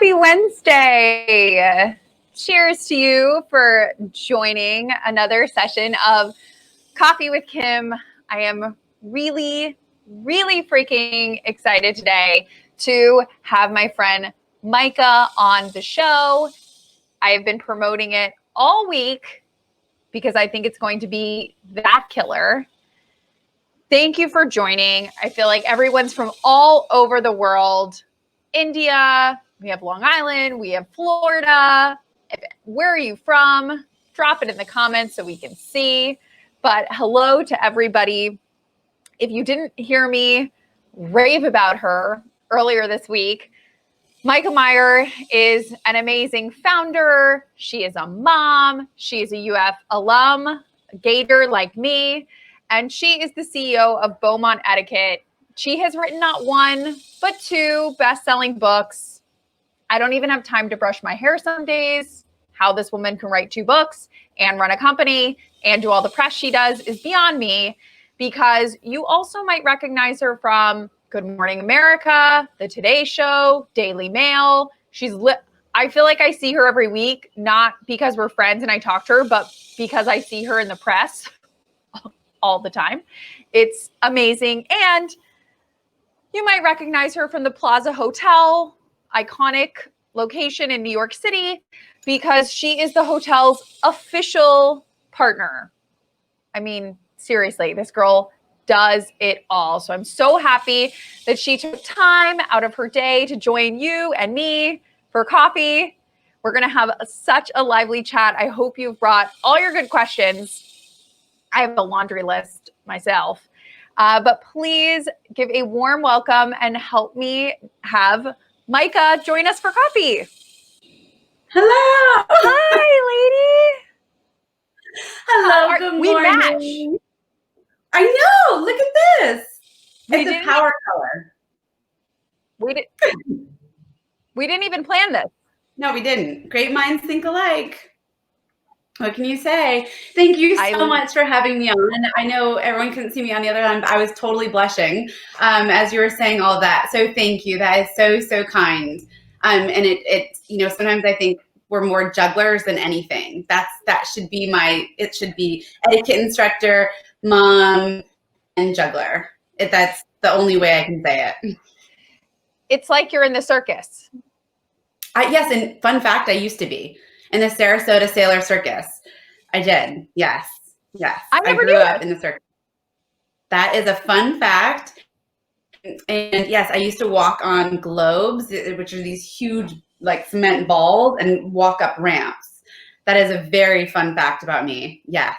Happy Wednesday. Cheers to you for joining another session of Coffee with Kim. I am really freaking excited today to have my friend Myka on the show. I have been promoting it all week because I think it's going to be that killer. Thank you for joining. I feel like everyone's from all over the world. India, we have Long Island, we have Florida. Where are you from? Drop it in the comments so we can see. But hello to everybody. If you didn't hear me rave about her earlier this week, Myka Meier is an amazing founder. She is a mom. She is a UF alum, Gator like me. And she is the CEO of Beaumont Etiquette. She has written not one, but two best-selling books. I don't even have time to brush my hair some days. How this woman can write two books and run a company and do all the press she does is beyond me, because you also might recognize her from Good Morning America, The Today Show, Daily Mail. I feel like I see her every week, not because we're friends and I talk to her, but because I see her in the press all the time. It's amazing. And you might recognize her from the Plaza Hotel, iconic location in New York City, because she is the hotel's official partner. I mean, seriously, this girl does it all. So I'm so happy that she took time out of her day to join you and me for coffee. We're going to have such a lively chat. I hope you've brought all your good questions. I have a laundry list myself. But please give a warm welcome and help me have Myka join us for coffee. Hello. Hi, lady. Hello. Good morning. We match. I know. Look at this. It's a power color. We didn't even plan this. No, we didn't. Great minds think alike. What can you say? Thank you so much for having me on. I know everyone couldn't see me on the other line, but I was totally blushing as you were saying all that. So thank you. That is so, so kind. And it, sometimes I think we're more jugglers than anything. That should be it should be etiquette instructor, mom, and juggler. That's the only way I can say it. It's like you're in the circus. Yes, and fun fact, I used to be in the Sarasota Sailor Circus. I did. Yes. I grew up in the circus. That is a fun fact. And yes, I used to walk on globes, which are these huge like cement balls, and walk up ramps. That is a very fun fact about me. Yes.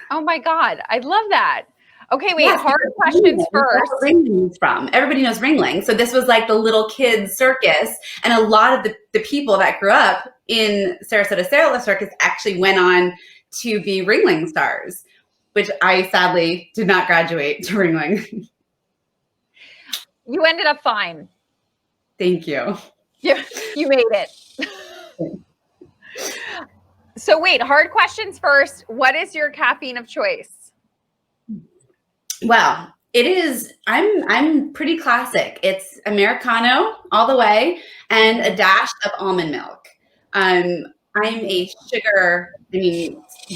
Oh my God. I love that. Okay, wait, yes, hard questions first. Where Ringling's from. Everybody knows Ringling. So this was like the little kids circus. And a lot of the people that grew up in Sarasota Sailor Circus actually went on to be Ringling stars, which I sadly did not graduate to Ringling. You ended up fine. Thank you. Yeah, you made it. So wait, hard questions first. What is your caffeine of choice? Well, it is, I'm pretty classic. It's Americano all the way and a dash of almond milk. I'm a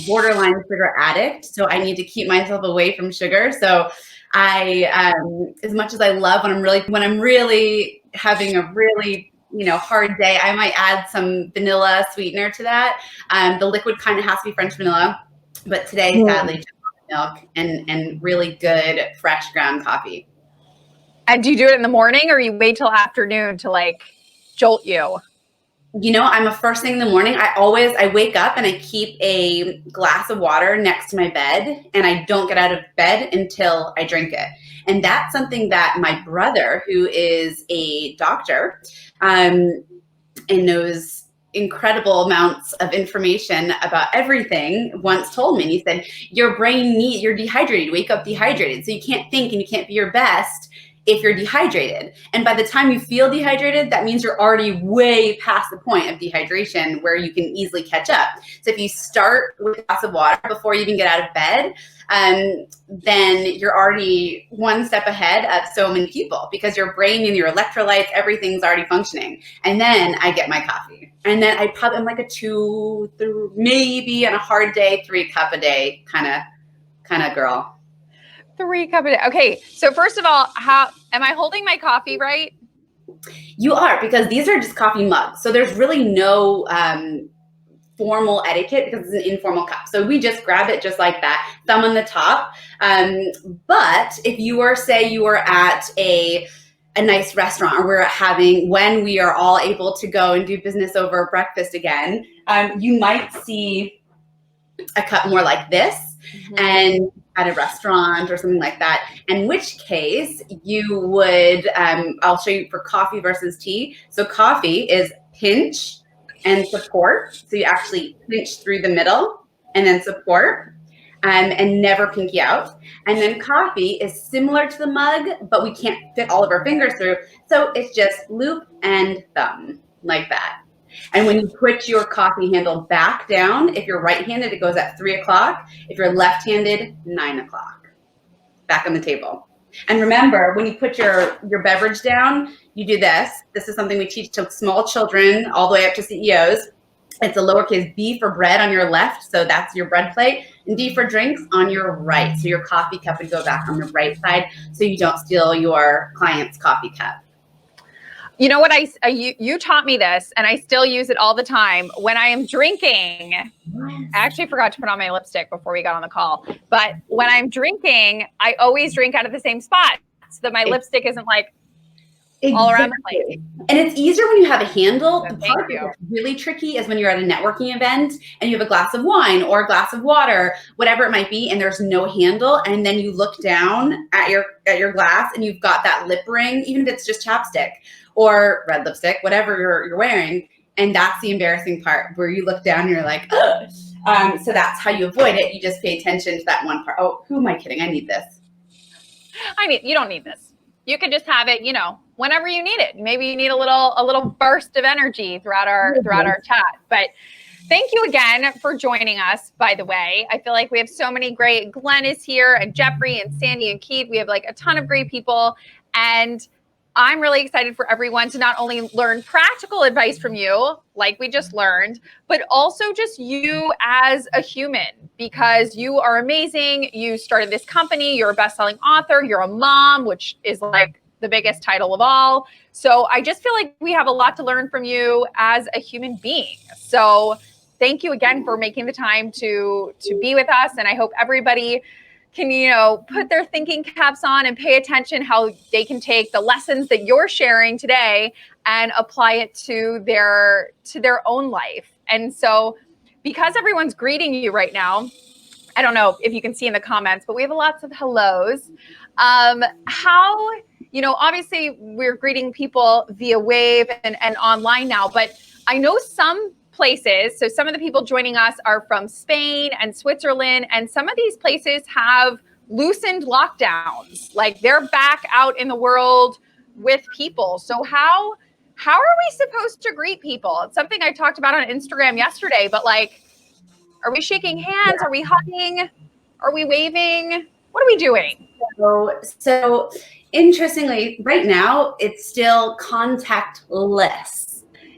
borderline sugar addict. So I need to keep myself away from sugar. So as much as I love when I'm really having a really, hard day, I might add some vanilla sweetener to that. The liquid kind of has to be French vanilla, but today, sadly, milk and really good fresh ground coffee. And do you do it in the morning or you wait till afternoon to like jolt you? I'm a first thing in the morning. I wake up and I keep a glass of water next to my bed and I don't get out of bed until I drink it. And that's something that my brother, who is a doctor and knows incredible amounts of information about everything, once told me. And he said, you're dehydrated, you wake up dehydrated. So you can't think and you can't be your best if you're dehydrated. And by the time you feel dehydrated, that means you're already way past the point of dehydration where you can easily catch up. So if you start with a glass of water before you even get out of bed, then you're already one step ahead of so many people because your brain and your electrolytes, everything's already functioning. And then I get my coffee. And then I'm like a 2, 3, maybe on a hard day, 3 cup a day kind of girl. 3 cup a day. Okay. So first of all, how am I holding my coffee right? You are, because these are just coffee mugs. So there's really no formal etiquette because it's an informal cup. So we just grab it just like that, thumb on the top. But if you were at a nice restaurant, or when we are all able to go and do business over breakfast again, you might see a cup more like this. Mm-hmm. And at a restaurant or something like that, in which case you would, I'll show you for coffee versus tea. So coffee is pinch and support. So you actually pinch through the middle and then support and never pinky out. And then coffee is similar to the mug, but we can't fit all of our fingers through. So it's just loop and thumb like that. And when you put your coffee handle back down, if you're right-handed, it goes at 3 o'clock. If you're left-handed, 9 o'clock. Back on the table. And remember, when you put your beverage down, you do this. This is something we teach to small children all the way up to CEOs. It's a lowercase b for bread on your left, so that's your bread plate, and D for drinks on your right. So your coffee cup would go back on the right side so you don't steal your client's coffee cup. You know what, you taught me this, and I still use it all the time. When I am drinking, I actually forgot to put on my lipstick before we got on the call, but when I'm drinking, I always drink out of the same spot so that my lipstick isn't like all around the place. And it's easier when you have a handle. The part that's really tricky is when you're at a networking event and you have a glass of wine or a glass of water, whatever it might be, and there's no handle, and then you look down at your glass and you've got that lip ring, even if it's just chapstick or red lipstick, whatever you're wearing, and that's the embarrassing part where you look down and you're like, ugh. So that's how you avoid it. You just pay attention to that one part. Oh, who am I kidding? I need this. You don't need this. You could just have it, whenever you need it. Maybe you need a little burst of energy throughout our chat. But Thank you again for joining us, by the way. I feel like we have so many great, Glenn is here and Jeffrey and Sandy and Keith. We have like a ton of great people. And I'm really excited for everyone to not only learn practical advice from you, like we just learned, but also just you as a human, because you are amazing. You started this company, you're a best-selling author, you're a mom, which is like the biggest title of all. So I just feel like we have a lot to learn from you as a human being. So thank you again for making the time to be with us. And I hope everybody can, put their thinking caps on and pay attention how they can take the lessons that you're sharing today and apply it to their own life. And so because everyone's greeting you right now, I don't know if you can see in the comments, but we have lots of hellos. Obviously we're greeting people via Wave and online now, but I know some places, so some of the people joining us are from Spain and Switzerland, and some of these places have loosened lockdowns. Like they're back out in the world with people. So how are we supposed to greet people? It's something I talked about on Instagram yesterday, but like, are we shaking hands? Are we hugging? Are we waving? What are we doing? So interestingly, right now, it's still contactless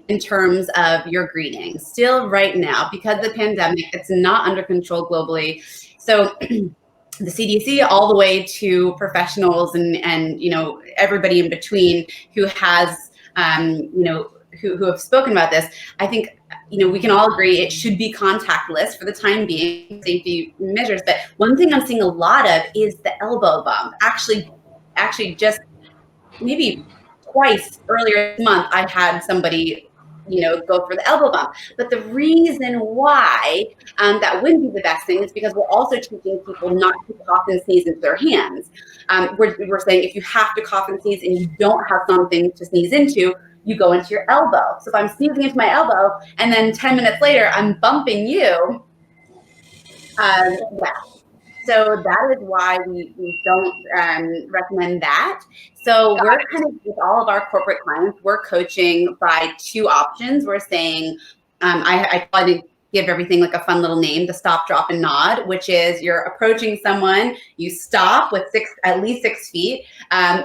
in terms of your greeting. Still right now, because of the pandemic, it's not under control globally. So the CDC, all the way to professionals and everybody in between who has, who have spoken about this, I think, we can all agree it should be contactless for the time being, safety measures. But one thing I'm seeing a lot of is the elbow bump. Actually just maybe twice earlier this month, I had somebody, go for the elbow bump. But the reason why that wouldn't be the best thing is because we're also teaching people not to cough and sneeze into their hands. We're saying if you have to cough and sneeze and you don't have something to sneeze into, you go into your elbow. So if I'm sneezing into my elbow and then 10 minutes later I'm bumping you, So that is why we don't recommend that. So we're kind of, with all of our corporate clients, we're coaching by two options. We're saying, I try to give everything like a fun little name, the stop, drop, and nod, which is you're approaching someone, you stop with at least 6 feet,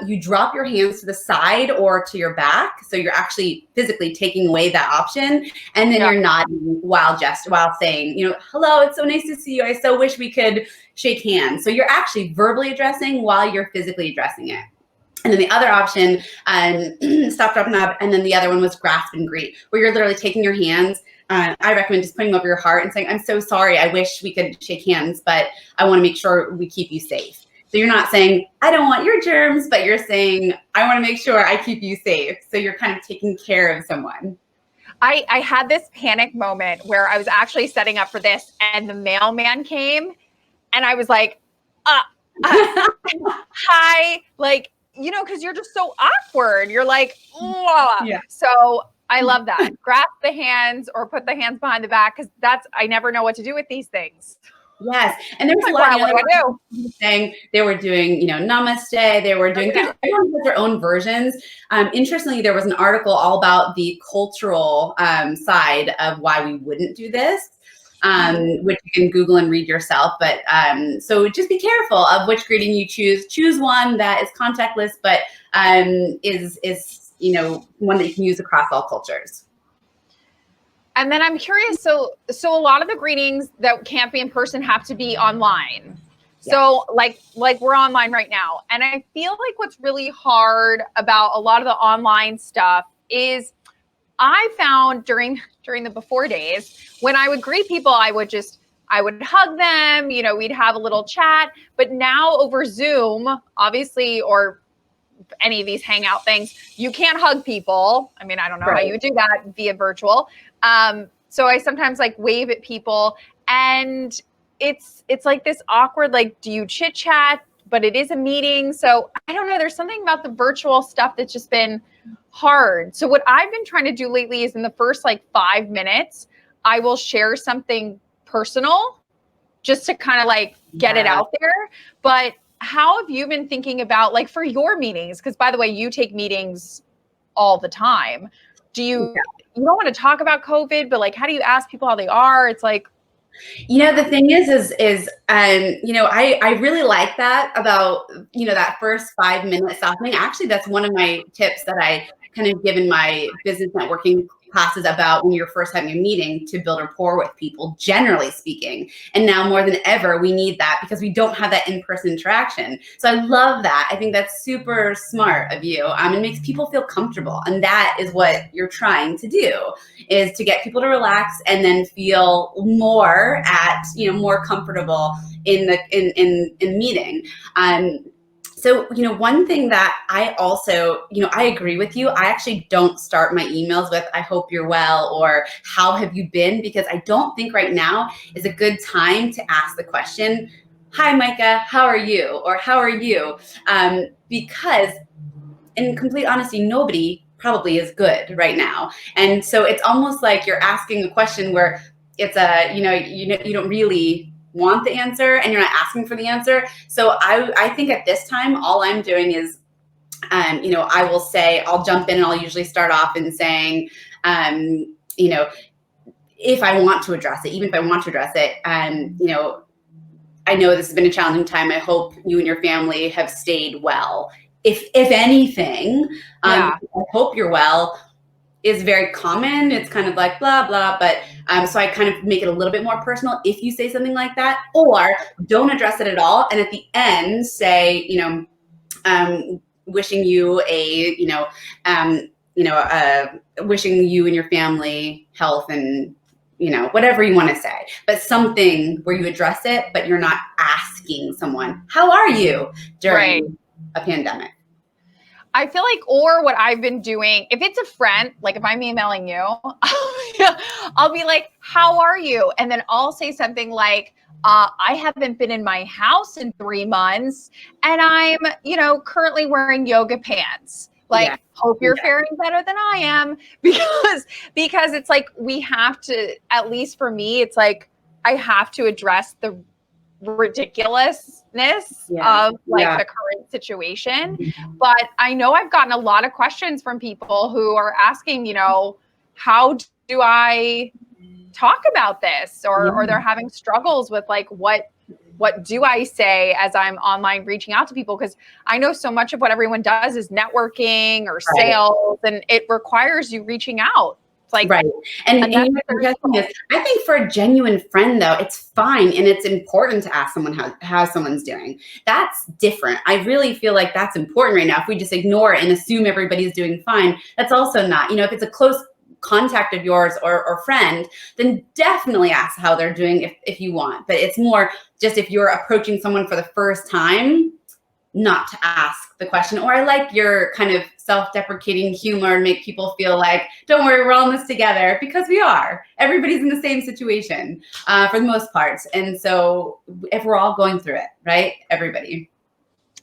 you drop your hands to the side or to your back, so you're actually physically taking away that option, and then you're nodding while saying, hello, it's so nice to see you, I so wish we could shake hands. So you're actually verbally addressing while you're physically addressing it. And then the other option, stop, drop, nod, and then the other one was grasp and greet, where you're literally taking your hands. I recommend just putting them over your heart and saying, I'm so sorry, I wish we could shake hands, but I want to make sure we keep you safe. So you're not saying, I don't want your germs, but you're saying, I want to make sure I keep you safe. So you're kind of taking care of someone. I had this panic moment where I was actually setting up for this and the mailman came and I was like, hi, like, because you're just so awkward. You're like, yeah. So I love that. Grasp the hands or put the hands behind the back, because I never know what to do with these things. Yes, and there's a lot of saying they were doing, namaste. They were doing everyone has their own versions. Interestingly, there was an article all about the cultural side of why we wouldn't do this. Which you can Google and read yourself. But so just be careful of which greeting you choose. Choose one that is contactless, but is one that you can use across all cultures. And then I'm curious. So a lot of the greetings that can't be in person have to be online. Yes. So like we're online right now, and I feel like what's really hard about a lot of the online stuff is I found during the before days, when I would greet people, I would hug them, we'd have a little chat. But now over Zoom, obviously, or any of these hangout things, you can't hug people. I mean, I don't know how you would do that via virtual. So I sometimes like wave at people, and it's like this awkward, like, do you chit chat? But it is a meeting. So I don't know. There's something about the virtual stuff that's just been hard. So what I've been trying to do lately is in the first 5 minutes, I will share something personal just to kind of get it out there. But how have you been thinking about for your meetings? Because by the way, you take meetings all the time. you don't want to talk about COVID, but like, how do you ask people how they are? It's like, the thing is, I really like that about, that first 5 minute stopping. Actually, that's one of my tips that I kind of give in my business networking classes about when you're first having a meeting to build rapport with people, generally speaking. And now more than ever, we need that because we don't have that in-person interaction. So I love that. I think that's super smart of you. It makes people feel comfortable. And that is what you're trying to do, is to get people to relax and then feel more more comfortable in meeting. So, one thing that I also, I agree with you. I actually don't start my emails with, I hope you're well, or how have you been? Because I don't think right now is a good time to ask the question, hi, Myka, how are you? Or how are you? Because in complete honesty, nobody probably is good right now. And so it's almost like you're asking a question where it's you don't really want the answer and you're not asking for the answer. So I think at this time, all I'm doing is, I will say, I'll jump in and I'll usually start off in saying, if I want to address it, even if I want to address it, I know this has been a challenging time. I hope you and your family have stayed well. If anything, I hope you're well is very common. It's kind of like blah, blah, but so I kind of make it a little bit more personal if you say something like that, or don't address it at all. And at the end say, wishing you wishing you and your family health and, whatever you want to say, but something where you address it, but you're not asking someone, how are you during a pandemic? I feel like, or what I've been doing, if it's a friend, like if I'm emailing you, I'll be like, how are you? And then I'll say something like, I haven't been in my house in 3 months and I'm, currently wearing yoga pants. Like, hope you're faring better than I am, because it's like, we have to, at least for me, it's like, I have to address the ridiculousness of the current situation. But I know I've gotten a lot of questions from people who are asking, how do I talk about this? Or they're having struggles with like, what do I say as I'm online reaching out to people? Because I know so much of what everyone does is networking or sales, and it requires you reaching out. It's like, And I think for a genuine friend, though, it's fine and it's important to ask someone how someone's doing. That's different. I really feel like that's important right now. If we just ignore it and assume everybody's doing fine, that's also not. If it's a close contact of yours or friend, then definitely ask how they're doing if you want. But it's more just if you're approaching someone for the first time, not to ask the question. Or I like your kind of self-deprecating humor and make people feel like, don't worry, we're all in this together, because we are. Everybody's in the same situation for the most part. And so if we're all going through it, right? Everybody.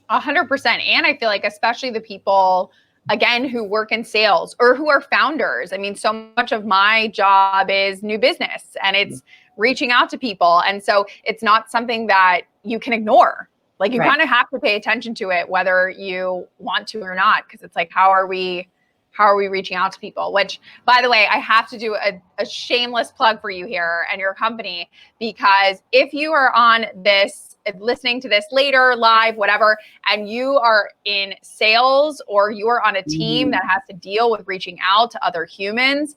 100%. And I feel like especially the people, again, who work in sales or who are founders. I mean, so much of my job is new business and it's reaching out to people. And so it's not something that you can ignore. Like you kind of have to pay attention to it, whether you want to or not, because it's like, how are we reaching out to people? Which, by the way, I have to do a shameless plug for you here and your company, because if you are on this, listening to this later, live, whatever, and you are in sales or you are on a team that has to deal with reaching out to other humans,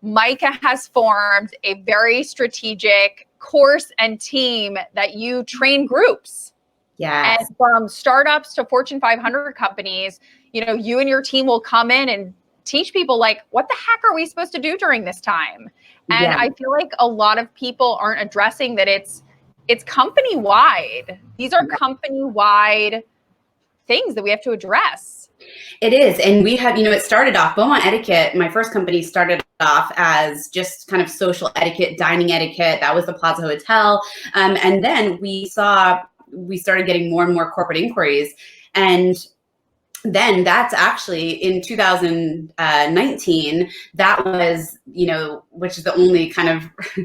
Myka has formed a very strategic course and team that you train groups. Yes. And from startups to Fortune 500 companies, you and your team will come in and teach people like, what the heck are we supposed to do during this time? And I feel like a lot of people aren't addressing that it's company-wide. These are company-wide things that we have to address. It is. And we have, it started off, Beaumont Etiquette, my first company, started off as just kind of social etiquette, dining etiquette. That was the Plaza Hotel. And then we started getting more and more corporate inquiries. And then that's actually in 2019, that was, which is the only kind of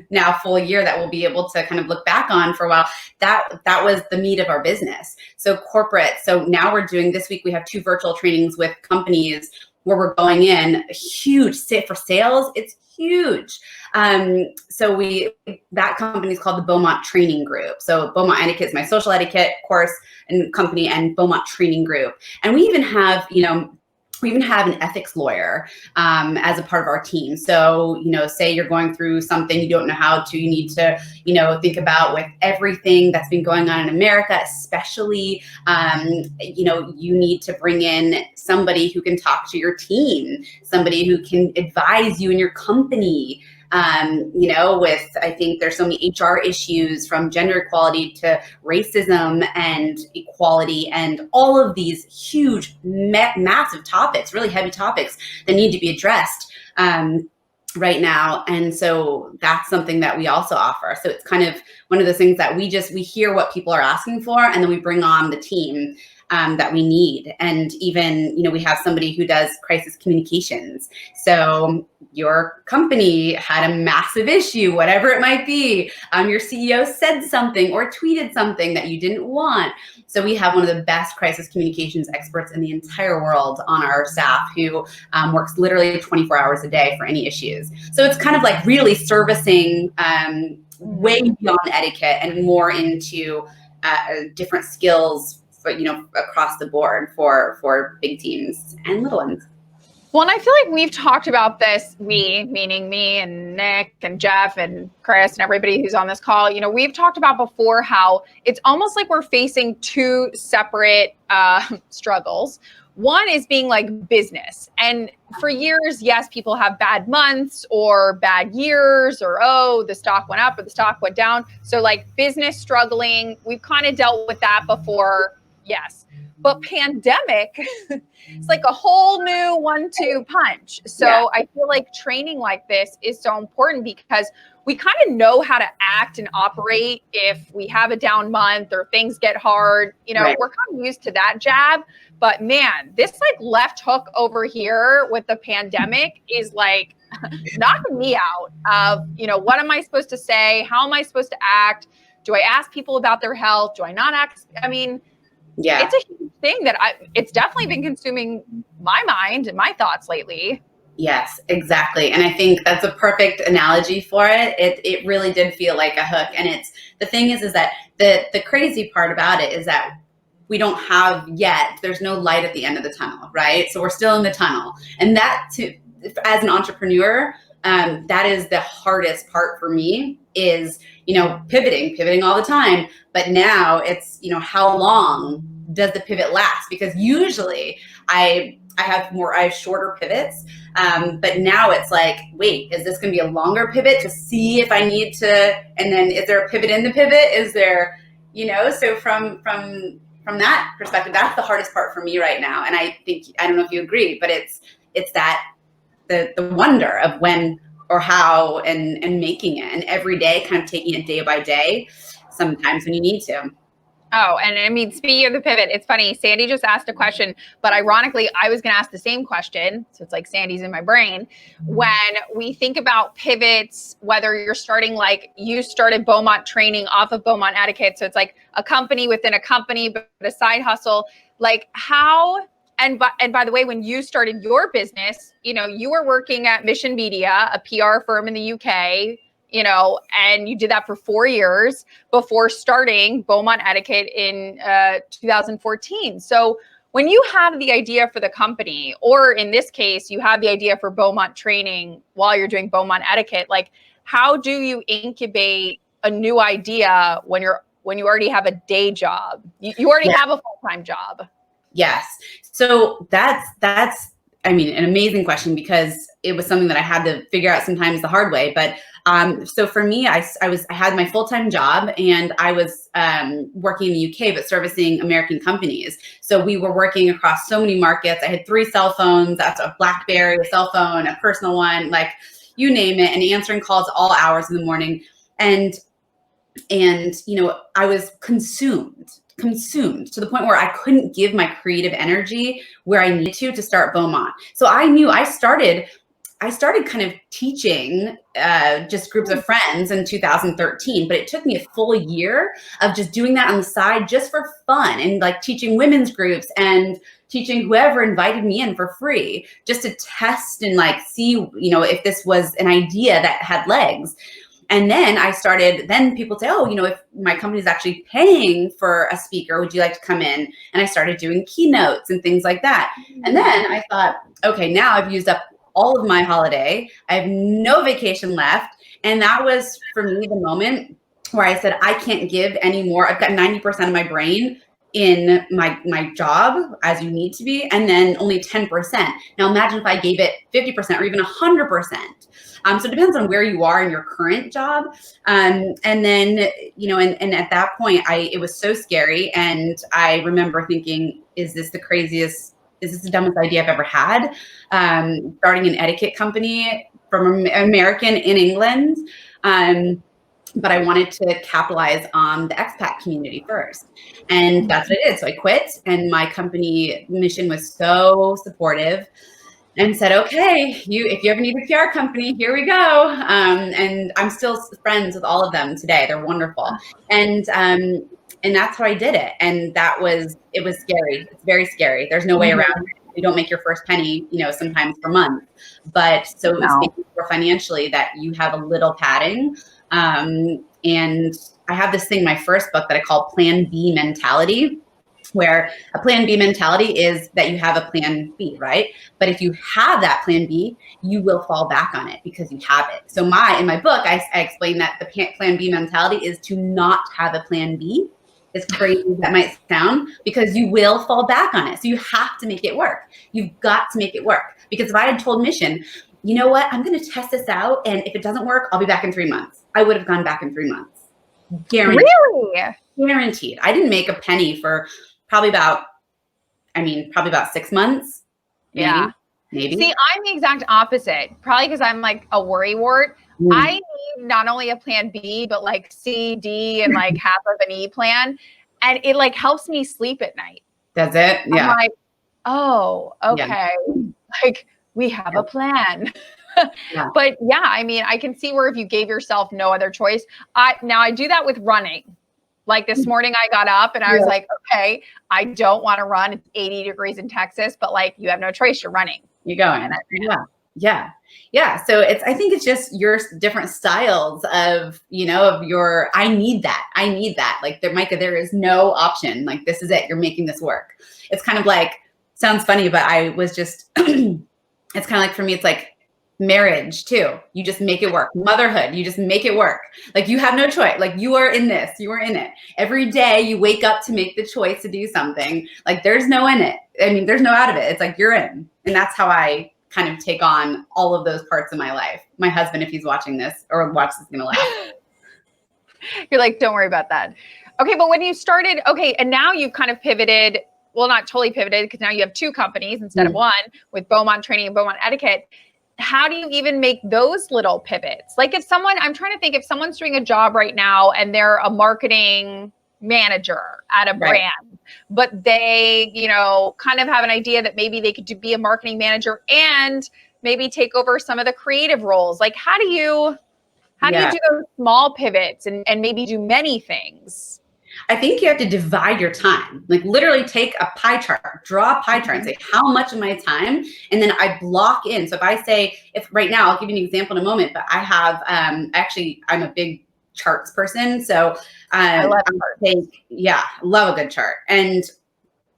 now full year that we'll be able to kind of look back on for a while. That was the meat of our business. So corporate. So now we're doing, this week we have 2 virtual trainings with companies where we're going in, huge for sales. It's huge. So that company is called the Beaumont Training Group. So Beaumont Etiquette is my social etiquette course and company, and Beaumont Training Group. And we even have, an ethics lawyer as a part of our team. So, say you're going through something you don't know how to, you need to, think about with everything that's been going on in America, especially, you need to bring in somebody who can talk to your team, somebody who can advise you in your company. I think there's so many HR issues, from gender equality to racism and equality, and all of these huge, massive topics, really heavy topics that need to be addressed right now. And so that's something that we also offer. So it's kind of one of those things that we hear what people are asking for, and then we bring on the team that we need. And even, we have somebody who does crisis communications. So your company had a massive issue, whatever it might be. Your CEO said something or tweeted something that you didn't want. So we have one of the best crisis communications experts in the entire world on our staff, who works literally 24 hours a day for any issues. So it's kind of like really servicing way beyond etiquette and more into different skills, across the board for big teams and little ones. Well, and I feel like we've talked about this, we, meaning me and Nick and Jeff and Chris and everybody who's on this call, we've talked about before how it's almost like we're facing two separate struggles. One is being like business. And for years, yes, people have bad months or bad years, or, oh, the stock went up or the stock went down. So like business struggling, we've kind of dealt with that before. Yes. But pandemic, it's like a whole new 1-2 punch. So yeah. I feel like training like this is so important, because we kind of know how to act and operate if we have a down month or things get hard. Right. We're kind of used to that jab. But man, this like left hook over here with the pandemic is like knocking me out of, what am I supposed to say? How am I supposed to act? Do I ask people about their health? Do I not ask? Yeah, it's a huge thing that it's definitely been consuming my mind and my thoughts lately. Yes, exactly. And I think that's a perfect analogy for it. It really did feel like a hook. And the thing is that the crazy part about it is that we don't have yet, there's no light at the end of the tunnel, right? So we're still in the tunnel. And that, as an entrepreneur, that is the hardest part for me, is, pivoting all the time. But now it's, how long does the pivot last? Because usually I have shorter pivots. But now it's like, wait, is this going to be a longer pivot to see if I need to, and then is there a pivot in the pivot? Is there, so from that perspective, that's the hardest part for me right now. And I don't know if you agree, but it's that the wonder of when or how and making it, and every day kind of taking it day by day, sometimes when you need to. Oh, and speaking of the pivot, it's funny. Sandy just asked a question, but ironically, I was going to ask the same question. So it's like Sandy's in my brain. When we think about pivots, whether you're starting, like you started Beaumont Training off of Beaumont Etiquette. So it's like a company within a company, but a side hustle. Like how, and by the way, when you started your business, you were working at Mission Media, a PR firm in the UK, and you did that for 4 years before starting Beaumont Etiquette in 2014. So when you have the idea for the company, or in this case, you have the idea for Beaumont Training while you're doing Beaumont Etiquette, like how do you incubate a new idea when you already have a day job? You already have a full-time job. Yes. So that's an amazing question, because it was something that I had to figure out sometimes the hard way. But so for me, I had my full-time job, and I was working in the UK, but servicing American companies. So we were working across so many markets. I had 3 cell phones. That's a BlackBerry, a cell phone, a personal one, like you name it, and answering calls all hours in the morning. And I was consumed to the point where I couldn't give my creative energy where I needed to start Beaumont. So I knew I started I started kind of teaching just groups of friends in 2013, but it took me a full year of just doing that on the side just for fun, and like teaching women's groups and teaching whoever invited me in for free, just to test and like see, you know, if this was an idea that had legs. And then then people say, oh, you know, if my company is actually paying for a speaker, would you like to come in? And I started doing keynotes and things like that. And then I thought, okay, now I've used up all of my holiday. I have no vacation left. And that was for me the moment where I said, I can't give anymore. I've got 90% of my brain in my job, as you need to be, and then only 10%. Now imagine if I gave it 50% or even 100%. So it depends on where you are in your current job. And then, you know, and at that point, it was so scary. And I remember thinking, is this the dumbest idea I've ever had? Starting an etiquette company from American in England. But I wanted to capitalize on the expat community first. And that's what I did. So I quit, and my company mission was so supportive and said, okay, if you ever need a PR company, here we go. And I'm still friends with all of them today. They're wonderful. And that's how I did it. And it was scary. It's very scary. There's no way around it. You don't make your first penny, you know, sometimes per month. But so it was making sure financially that you have a little padding. And I have this thing, my first book, that I call Plan B mentality, where a Plan B mentality is that you have a Plan B, right? But if you have that Plan B, you will fall back on it because you have it. So in my book, I explain that the Plan B mentality is to not have a Plan B. As crazy as that might sound, because you will fall back on it. So you have to make it work. You've got to make it work. Because if I had told Mission, you know what, I'm going to test this out, and if it doesn't work, I'll be back in 3 months, I would have gone back in 3 months. Guaranteed. Really? Guaranteed. I didn't make a penny for probably about 6 months. Maybe. See, I'm the exact opposite. Probably because I'm like a worrywart. I need not only a plan B, but like C, D, and like half of an E plan. And it like helps me sleep at night. Does it? Yeah. I'm like, oh, okay. Yeah. Like we have a plan. Yeah. But yeah, I mean, I can see where if you gave yourself no other choice. I do that with running. Like this morning I got up and I was like, okay, I don't want to run. It's 80 degrees in Texas, but like you have no choice. You're running. You're going. Yeah. So I think it's just your different styles of, you know, of your, I need that. Like Myka, there is no option. Like, this is it. You're making this work. It's kind of like, sounds funny, but I was just, it's kind of like, for me, it's like marriage too. You just make it work. Motherhood, you just make it work. Like you have no choice. Like you are in this, you are in it. Every day you wake up to make the choice to do something. Like there's no in it. I mean, there's no out of it. It's like you're in. And that's how I kind of take on all of those parts of my life. My husband, if he's watching this or watches, is going to laugh. You're like, don't worry about that. Okay. But when you started, and now you've kind of pivoted, well, not totally pivoted because now you have 2 companies instead of one, with Beaumont Training and Beaumont Etiquette. How do you even make those little pivots? Like I'm trying to think if someone's doing a job right now and they're a marketing manager at a brand, but they, you know, kind of have an idea that maybe they could be a marketing manager and maybe take over some of the creative roles. Like how do you do those small pivots and maybe do many things? I think you have to divide your time. Like literally take a pie chart, draw a pie chart and say, how much of my time? And then I block in. So if I say, if right now, I'll give you an example in a moment, but I have, I'm a big charts person. So I love charts. Love a good chart. And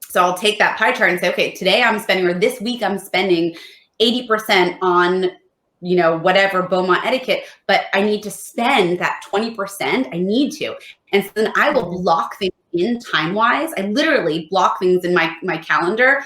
so I'll take that pie chart and say, okay, today I'm spending, or this week I'm spending 80% on, you know, whatever Beaumont Etiquette, but I need to spend that 20%. I need to. And so then I will block things in time-wise. I literally block things in my calendar,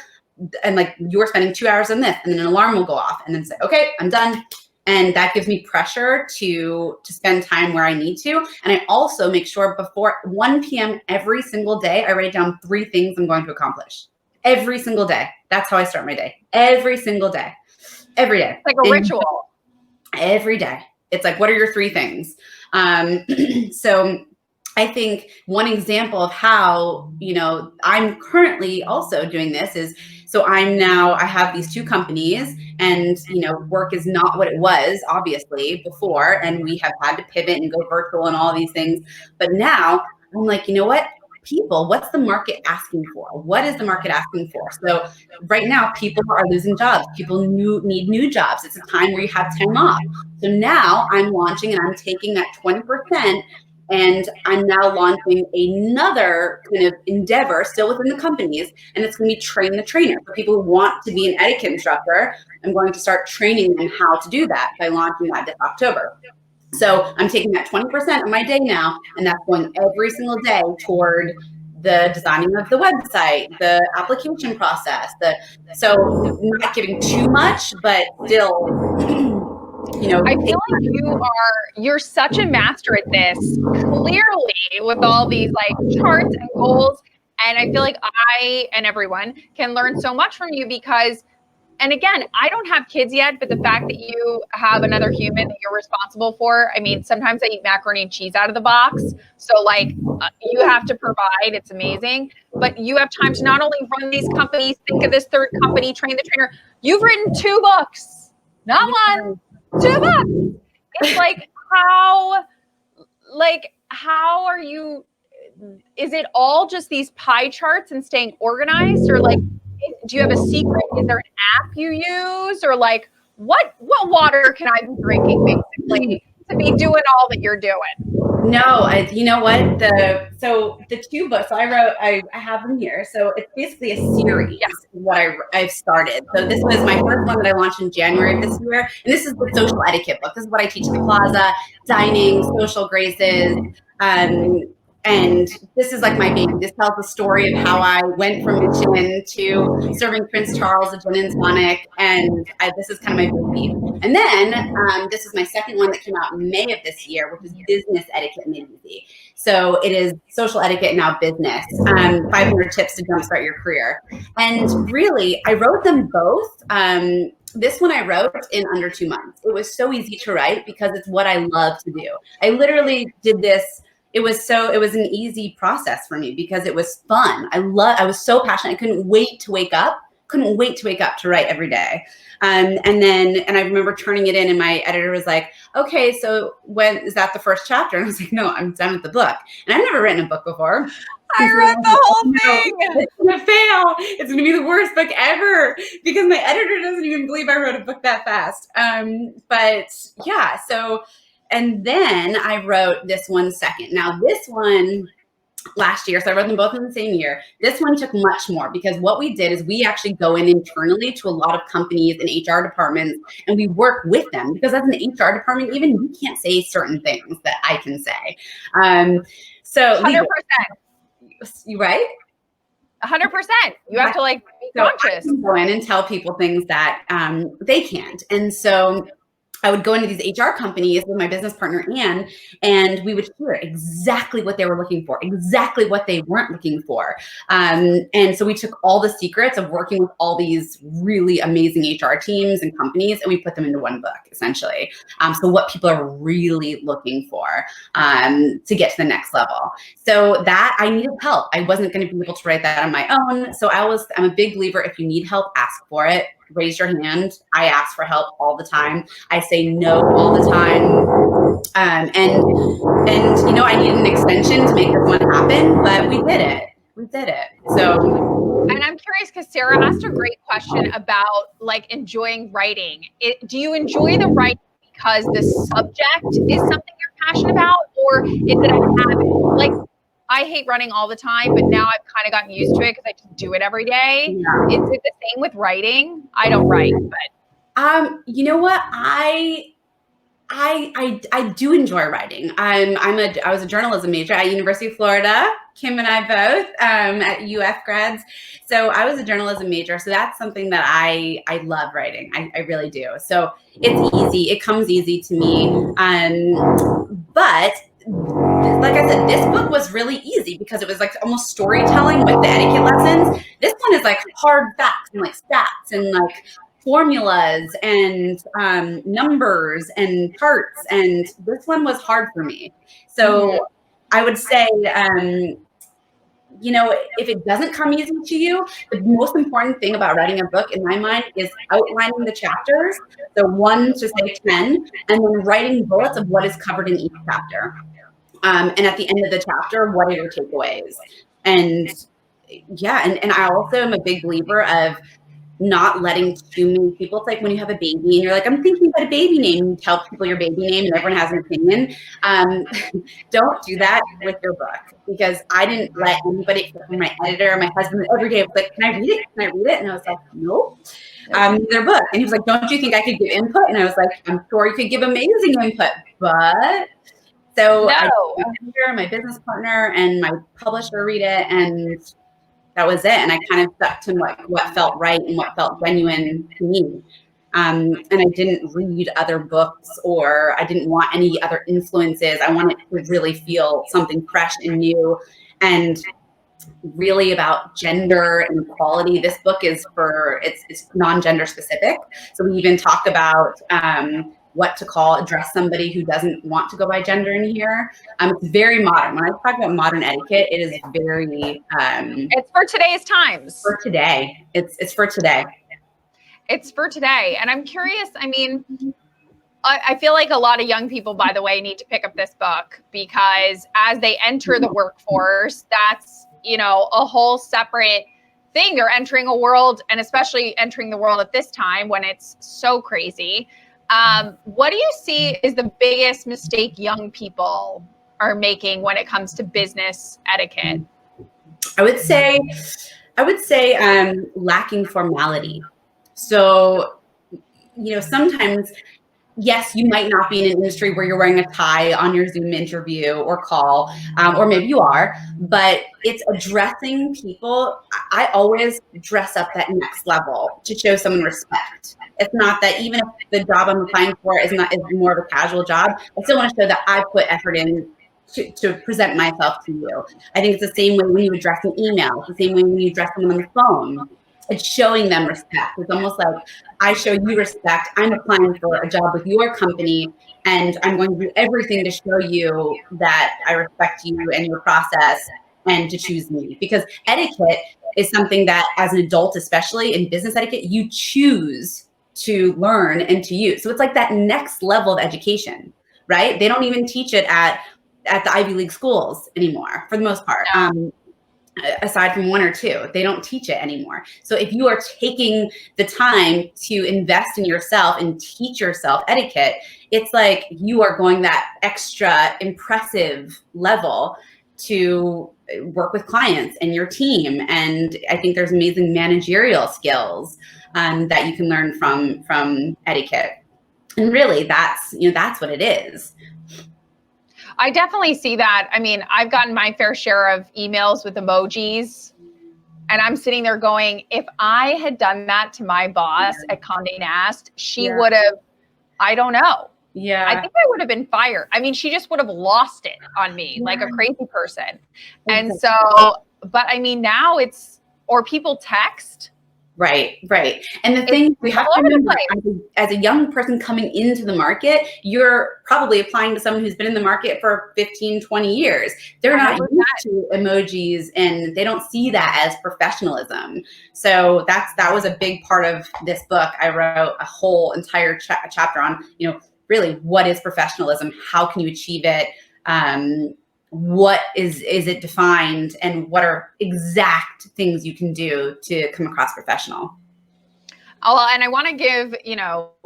and like you're spending 2 hours on this, and then an alarm will go off and then say, okay, I'm done. And that gives me pressure to spend time where I need to. And I also make sure before 1 p.m. every single day, I write down 3 things I'm going to accomplish. Every single day. That's how I start my day. Every single day. Every day. Like a ritual. Every day. It's like, what are your 3 things? So I think one example of how, you know, I'm currently also doing this is, So I have these 2 companies, and work is not what it was obviously before, and we have had to pivot and go virtual and all these things. But now I'm like, you know what? What's the market asking for? What is the market asking for? So right now, people are losing jobs. People need new jobs. It's a time where you have time off. So now I'm launching, and I'm taking that 20%, and I'm now launching another kind of endeavor still within the companies, and it's going to be train the trainer. For people who want to be an etiquette instructor, I'm going to start training them how to do that by launching that this October. So I'm taking that 20% of my day now, and that's going every single day toward the designing of the website, the application process. So not giving too much, but still, I feel like you're such a master at this, clearly, with all these like charts and goals. And I feel like I and everyone can learn so much from you because, and again, I don't have kids yet, but the fact that you have another human that you're responsible for, I mean, sometimes I eat macaroni and cheese out of the box. So like you have to provide, it's amazing, but you have time to not only run these companies, think of this third company, train the trainer. You've written 2 books, not one, 2 books. It's like, how are you, is it all just these pie charts and staying organized, or like, do you have a secret? Is there an app you use, or like what water can I be drinking basically to be doing all that you're doing? No, you know what? The 2 books, so I have them here. So it's basically a series. Yeah. What I've started. So this was my first one that I launched in January of this year, and this is the social etiquette book. This is what I teach at the Plaza: dining, social graces. And this is like my baby. This tells the story of how I went from Michelin to serving Prince Charles a gin and tonic, and this is kind of my baby. And then this is my second one that came out in May of this year, which is Business Etiquette Made Easy. So it is social etiquette, now business, 500 tips to jumpstart your career. And really, I wrote them both. This one I wrote in under 2 months. It was so easy to write because it's what I love to do. I literally did this. It was an easy process for me because it was fun. I was so passionate. I couldn't wait to wake up to write every day. And I remember turning it in, and my editor was like, okay, so when is that the first chapter? And I was like, no, I'm done with the book. And I've never written a book before. I read the whole thing. It's going to fail. It's going to be the worst book ever because my editor doesn't even believe I wrote a book that fast. But yeah, and then I wrote this one second. Now this one last year, so I wrote them both in the same year. This one took much more because what we did is we actually go in internally to a lot of companies and HR departments, and we work with them because as an HR department, even you can't say certain things that I can say. So 100%. You right? 100%. You have to like be conscious. I can go in and tell people things that they can't. And so I would go into these HR companies with my business partner, Anne, and we would hear exactly what they were looking for, exactly what they weren't looking for. And so we took all the secrets of working with all these really amazing HR teams and companies, and we put them into one book, essentially. So what people are really looking for to get to the next level. So that I needed help. I wasn't going to be able to write that on my own. So I'm a big believer, if you need help, ask for it. Raise your hand. I ask for help all the time. I say no all the time. And I needed an extension to make this one happen, but we did it. So. And I'm curious because Sarah asked a great question about like enjoying writing. Do you enjoy the writing because the subject is something you're passionate about, or is it a habit? Like, I hate running all the time, but now I've kind of gotten used to it because I just do it every day. Yeah. Is it the same with writing? I don't write, but you know what? I do enjoy writing. I was a journalism major at University of Florida. Kim and I both at UF grads. So I was a journalism major. So that's something that I love writing. I really do. So it's easy. It comes easy to me. But like I said, this book was really easy because it was like almost storytelling with the etiquette lessons. This one is like hard facts and like stats and like formulas and numbers and charts, and this one was hard for me. So I would say if it doesn't come easy to you, the most important thing about writing a book in my mind is outlining the chapters, so 1 to say 10, and then writing bullets of what is covered in each chapter. And at the end of the chapter, what are your takeaways? And yeah, and I also am a big believer of not letting too many people. It's like when you have a baby and you're like, I'm thinking about a baby name. You tell people your baby name and everyone has an opinion. Don't do that with your book, because I didn't let anybody except for my editor, my husband, every day was like, can I read it? Can I read it? And I was like, nope. Their book. And he was like, don't you think I could give input? And I was like, I'm sure you could give amazing input, but so I my editor, my business partner, and my publisher read it, and that was it. And I kind of stuck to what felt right and what felt genuine to me. And I didn't read other books, or I didn't want any other influences. I wanted to really feel something fresh and new, and really about gender and equality. This book is it's non-gender specific. So we even talk about what to address somebody who doesn't want to go by gender in here. It's very modern. When I talk about modern etiquette, it is very it's for today's times. For today. It's for today. It's for today. And I'm curious, I mean, I feel like a lot of young people, by the way, need to pick up this book, because as they enter the workforce, that's, a whole separate thing. They're entering a world, and especially entering the world at this time when it's so crazy. What do you see is the biggest mistake young people are making when it comes to business etiquette? I would say lacking formality. So, sometimes, yes, you might not be in an industry where you're wearing a tie on your Zoom interview or call, or maybe you are, but it's addressing people. I always dress up that next level to show someone respect. It's not that, even if the job I'm applying for is more of a casual job, I still want to show that I put effort in to present myself to you. I think it's the same way when you address an email. It's the same way when you address someone on the phone. It's showing them respect. It's almost like, I show you respect. I'm applying for a job with your company, and I'm going to do everything to show you that I respect you and your process, and to choose me. Because etiquette is something that, as an adult, especially in business etiquette, you choose to learn and to use. So it's like that next level of education, right? They don't even teach it at the Ivy League schools anymore, for the most part. Aside from 1 or 2, they don't teach it anymore. So if you are taking the time to invest in yourself and teach yourself etiquette, it's like you are going that extra impressive level to work with clients and your team. And I think there's amazing managerial skills that you can learn from etiquette. And really, that's what it is. I definitely see that. I mean, I've gotten my fair share of emails with emojis, and I'm sitting there going, if I had done that to my boss at Condé Nast, she would have, I don't know. Yeah. I think I would have been fired. I mean, she just would have lost it on me like a crazy person. And so, but I mean, now or people text. Right. And the thing you have to remember, as a young person coming into the market, you're probably applying to someone who's been in the market for 15, 20 years. They're not used to emojis, and they don't see that as professionalism. So that was a big part of this book. I wrote a whole entire chapter on, really, what is professionalism? How can you achieve it? What is it defined, and what are exact things you can do to come across professional? Oh, well, and I want to give,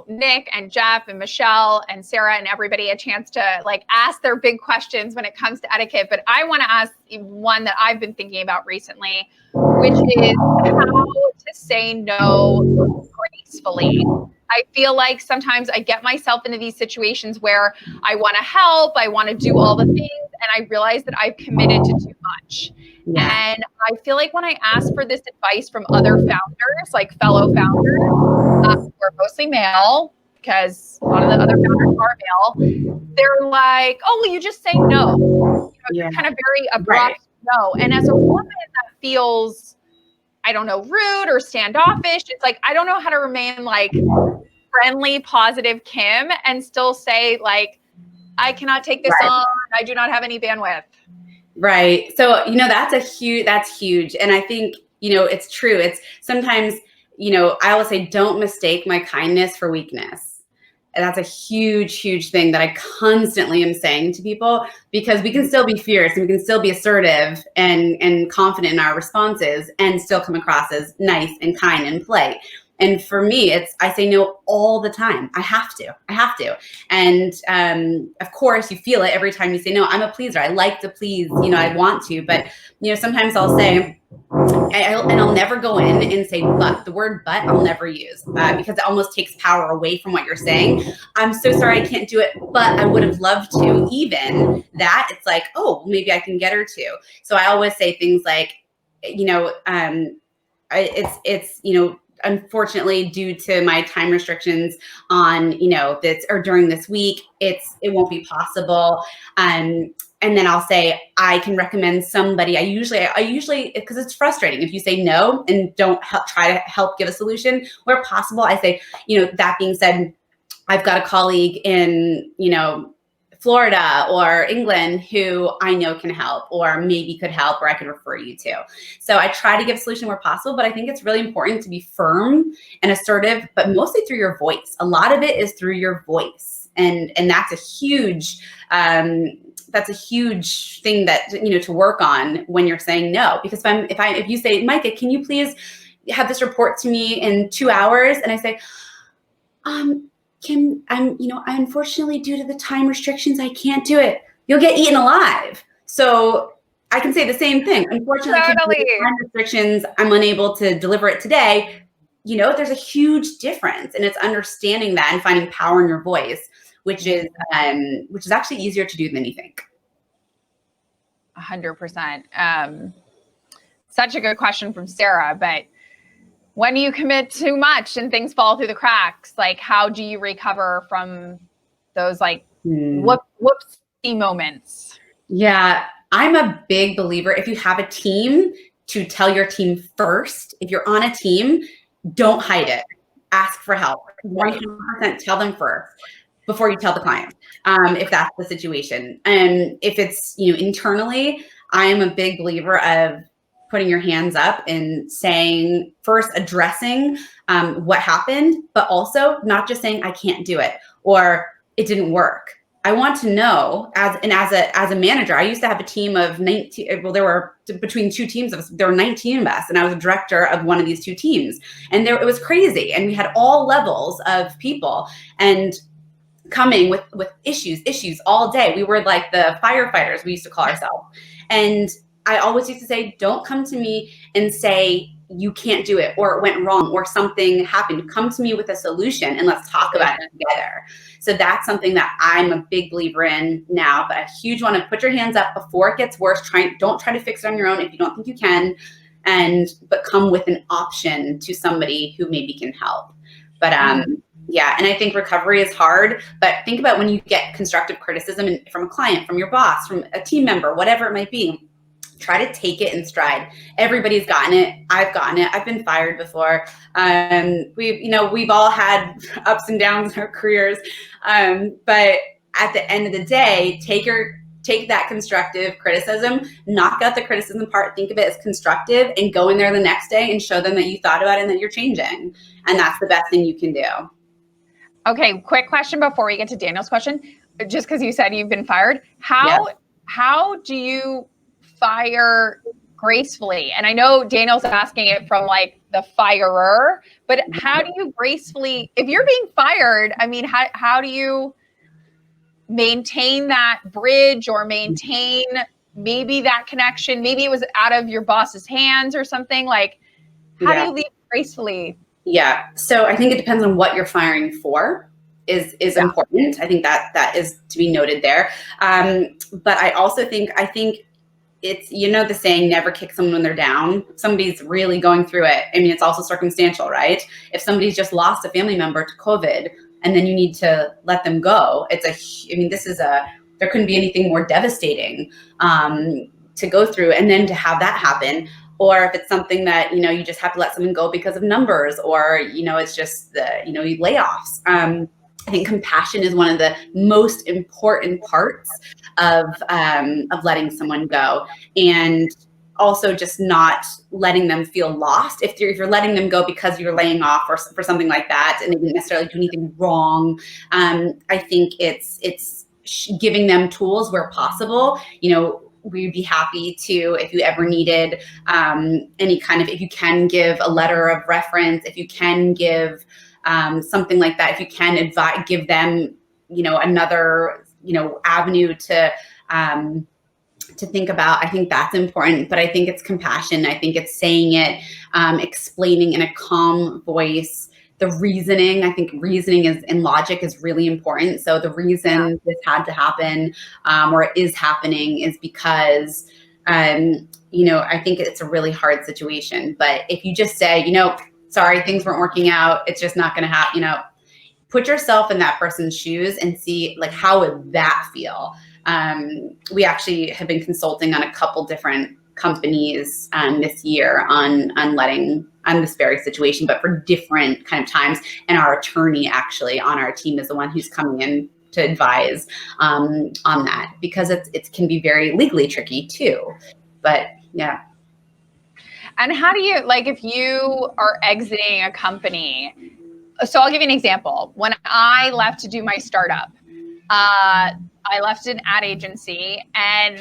Nick and Jeff and Michelle and Sarah and everybody a chance to ask their big questions when it comes to etiquette. But I want to ask one that I've been thinking about recently, which is how to say no gracefully. I feel like sometimes I get myself into these situations where I want to help, I want to do all the things, and I realize that I've committed to too much. Yeah. And I feel like when I ask for this advice from other founders, like fellow founders, who are mostly male, because a lot of the other founders are male, they're like, oh, well, you just say no. Kind of very abrupt no. And as a woman, that feels, I don't know, rude or standoffish. It's like, I don't know how to remain friendly, positive Kim and still say I cannot take this on. I do not have any bandwidth. Right. So, that's huge. And I think, it's true. It's sometimes, I always say, don't mistake my kindness for weakness. And that's a huge, huge thing that I constantly am saying to people, because we can still be fierce and we can still be assertive and confident in our responses and still come across as nice and kind and polite. And for me, I say no all the time. I have to. And of course, you feel it every time you say no. I'm a pleaser. I like to please, I want to. But, sometimes I'll say, I'll never go in and say but. The word but I'll never use because it almost takes power away from what you're saying. I'm so sorry I can't do it, but I would have loved to. Even that, it's like, oh, maybe I can get her to. So I always say things like, unfortunately, due to my time restrictions on, this or during this week, it won't be possible. And then I'll say, I can recommend somebody. I usually, because it's frustrating if you say no and don't try to help give a solution where possible. I say, that being said, I've got a colleague in, Florida or England who I know can help or maybe could help or I could refer you to. So I try to give a solution where possible, but I think it's really important to be firm and assertive, but mostly through your voice. A lot of it is through your voice. And that's a huge thing that, to work on when you're saying no. Because if you say, Myka, can you please have this report to me in 2 hours? And I say, I unfortunately, due to the time restrictions, I can't do it. You'll get eaten alive. So I can say the same thing. Unfortunately, Totally. due to time restrictions, I'm unable to deliver it today. There's a huge difference, and it's understanding that and finding power in your voice, which is actually easier to do than you think. 100%. Such a good question from Sarah, but when you commit too much and things fall through the cracks, like how do you recover from those whoopsie moments? Yeah, I'm a big believer. If you have a team, to tell your team first. If you're on a team, don't hide it. Ask for help. 100% tell them first before you tell the client, if that's the situation. And if it's, internally, I am a big believer of putting your hands up and saying, first addressing what happened, but also not just saying, I can't do it or it didn't work. I want to know as a manager, I used to have a team of 19. Well, there were between two teams of us, there were 19 of us, and I was a director of one of these two teams. And it was crazy. And we had all levels of people and coming with issues all day. We were like the firefighters, we used to call ourselves. And I always used to say, don't come to me and say you can't do it or it went wrong or something happened. Come to me with a solution and let's talk about it together. So that's something that I'm a big believer in now, but a huge one to put your hands up before it gets worse. Don't try to fix it on your own if you don't think you can, but come with an option to somebody who maybe can help. But yeah, and I think recovery is hard, but think about when you get constructive criticism from a client, from your boss, from a team member, whatever it might be. Try to take it in stride. Everybody's gotten it. I've gotten it. I've been fired before. We've all had ups and downs in our careers. But at the end of the day, take that constructive criticism, knock out the criticism part, think of it as constructive, and go in there the next day and show them that you thought about it and that you're changing. And that's the best thing you can do. Okay, quick question before we get to Daniel's question. Just because you said you've been fired, how do you fire gracefully? And I know Daniel's asking it from like the firer, but how do you gracefully, if you're being fired, I mean, how do you maintain that bridge or maintain maybe that connection? Maybe it was out of your boss's hands or something. Like, how do you leave gracefully? Yeah. So I think it depends on what you're firing for is important. I think that is to be noted there. But I also think it's, the saying, never kick someone when they're down. If somebody's really going through it, I mean, it's also circumstantial, right? If somebody's just lost a family member to COVID and then you need to let them go, there couldn't be anything more devastating to go through, and then to have that happen. Or if it's something that, you just have to let someone go because of numbers, or, it's just the, layoffs. I think compassion is one of the most important parts of letting someone go, and also just not letting them feel lost. If you're letting them go because you're laying off or for something like that, and they didn't necessarily do anything wrong, I think it's giving them tools where possible. We'd be happy to, if you ever needed any kind of, if you can give a letter of reference, if you can give something like that, if you can give them, another, avenue to think about. I think that's important, but I think it's compassion. I think it's saying it, explaining in a calm voice, the reasoning. I think reasoning and logic is really important. So the reason this had to happen, or it is happening, is because, I think it's a really hard situation. But if you just say, sorry, things weren't working out, it's just not going to happen, put yourself in that person's shoes and see, like, how would that feel? We actually have been consulting on a couple different companies this year on this very situation, but for different kind of times. And our attorney actually on our team is the one who's coming in to advise on that, because it can be very legally tricky too. But yeah. And how do you, like, if you are exiting a company? So I'll give you an example. When I left to do my startup, I left an ad agency, and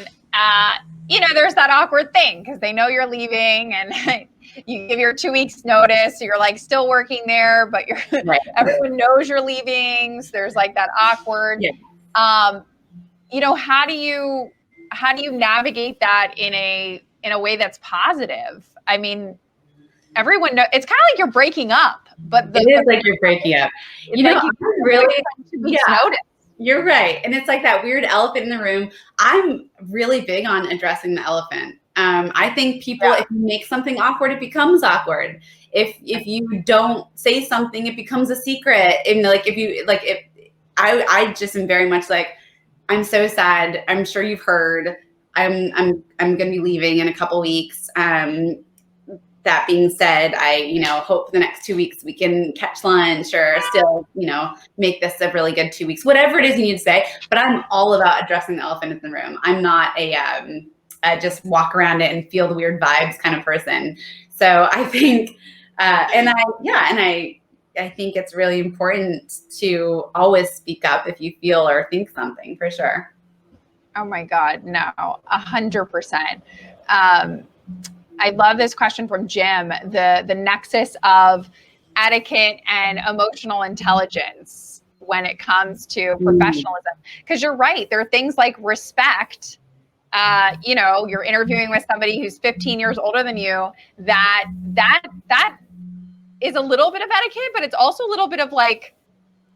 there's that awkward thing because they know you're leaving, and you give your 2 weeks notice. So you're like still working there, but right. Everyone knows you're leaving. So there's like that awkward. Yeah. How do you navigate that in a way that's positive? I mean, everyone knows it's kind of like you're breaking up, but it is like you're breaking up. Really, notice. You're right. And it's like that weird elephant in the room. I'm really big on addressing the elephant. I think people, if you make something awkward, it becomes awkward. If you don't say something, it becomes a secret. And I just am very much like, I'm so sad. I'm sure you've heard. I'm going to be leaving in a couple weeks. That being said, I, hope the next 2 weeks we can catch lunch or still, make this a really good 2 weeks, whatever it is you need to say. But I'm all about addressing the elephant in the room. I'm not a just walk around it and feel the weird vibes kind of person. So I think, I think it's really important to always speak up if you feel or think something, for sure. Oh my God, no, 100%. I love this question from Jim, the nexus of etiquette and emotional intelligence when it comes to professionalism. Because you're right, there are things like respect. You're interviewing with somebody who's 15 years older than you, that is a little bit of etiquette, but it's also a little bit of like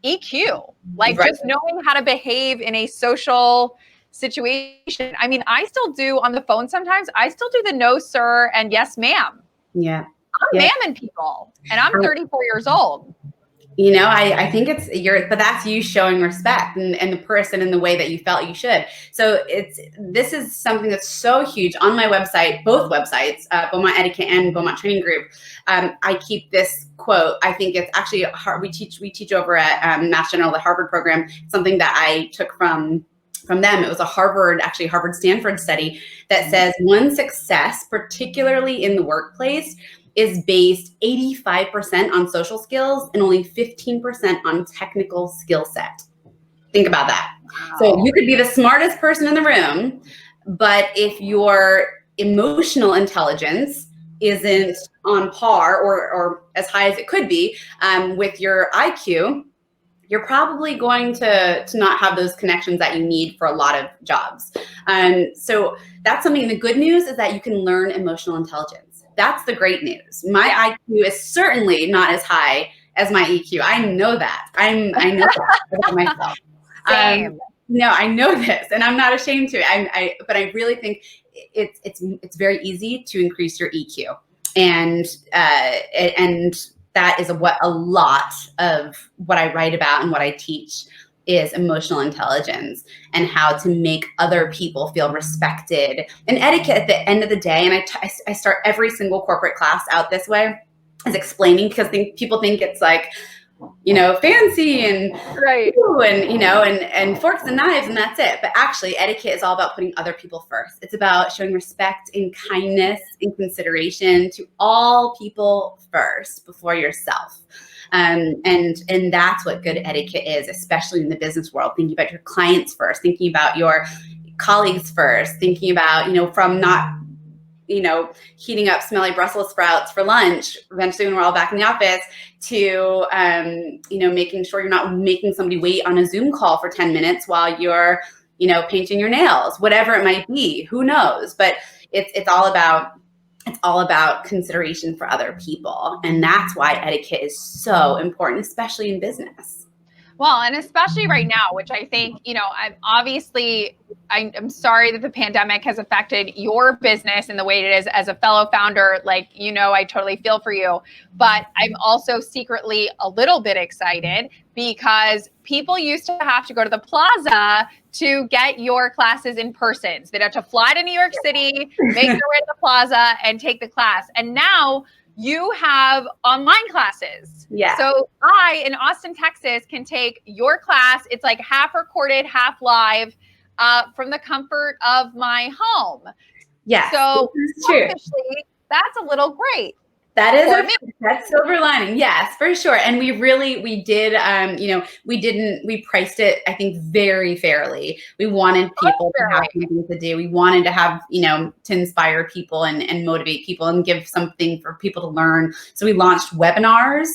EQ, like just knowing how to behave in a social situation. I mean, I still do on the phone sometimes. I still do the no, sir, and yes, ma'am. Yeah. I'm ma'aming people, and I'm 34 years old. I think but that's you showing respect and the person in the way that you felt you should. So this is something that's so huge on my website, both websites, Beaumont Etiquette and Beaumont Training Group. I keep this quote. I think it's actually we teach over at Mass General, the Harvard program, something that I took from them. It was a Harvard-Stanford study that says one success, particularly in the workplace, is based 85% on social skills and only 15% on technical skill set. Think about that. Wow. So you could be the smartest person in the room, but if your emotional intelligence isn't on par or as high as it could be with your IQ, you're probably going to not have those connections that you need for a lot of jobs. So that's something. The good news is that you can learn emotional intelligence. That's the great news. My IQ is certainly not as high as my EQ. I know that. I know that about myself. Same. No, I know this, and I'm not ashamed to. But I really think it's very easy to increase your EQ, and that is what a lot of what I write about and what I teach is emotional intelligence and how to make other people feel respected. And etiquette at the end of the day, and I start every single corporate class out this way, is explaining, because people think it's like, fancy and Right. and forks and knives, and that's it. But actually, etiquette is all about putting other people first. It's about showing respect and kindness and consideration to all people first before yourself. And that's what good etiquette is, especially in the business world. Thinking about your clients first, thinking about your colleagues first, thinking about, from not heating up smelly Brussels sprouts for lunch, eventually when we're all back in the office, to, making sure you're not making somebody wait on a Zoom call for 10 minutes while you're, painting your nails, whatever it might be, who knows? But it's all about consideration for other people. And that's why etiquette is so important, especially in business. Well, and especially right now, which I think, I'm sorry that the pandemic has affected your business in the way it is. As a fellow founder, I totally feel for you. But I'm also secretly a little bit excited because people used to have to go to the plaza to get your classes in person. So they'd have to fly to New York City, make their way to the plaza and take the class. And now you have online classes. Yeah. So I, in Austin, Texas, can take your class. It's like half recorded, half live, from the comfort of my home. Yes. So selfishly, that's a little great. That is that's silver lining. Yes, for sure. And we did, we priced it, I think, very fairly. We wanted people to have something to do. We wanted to have, to inspire people and motivate people and give something for people to learn. So we launched webinars,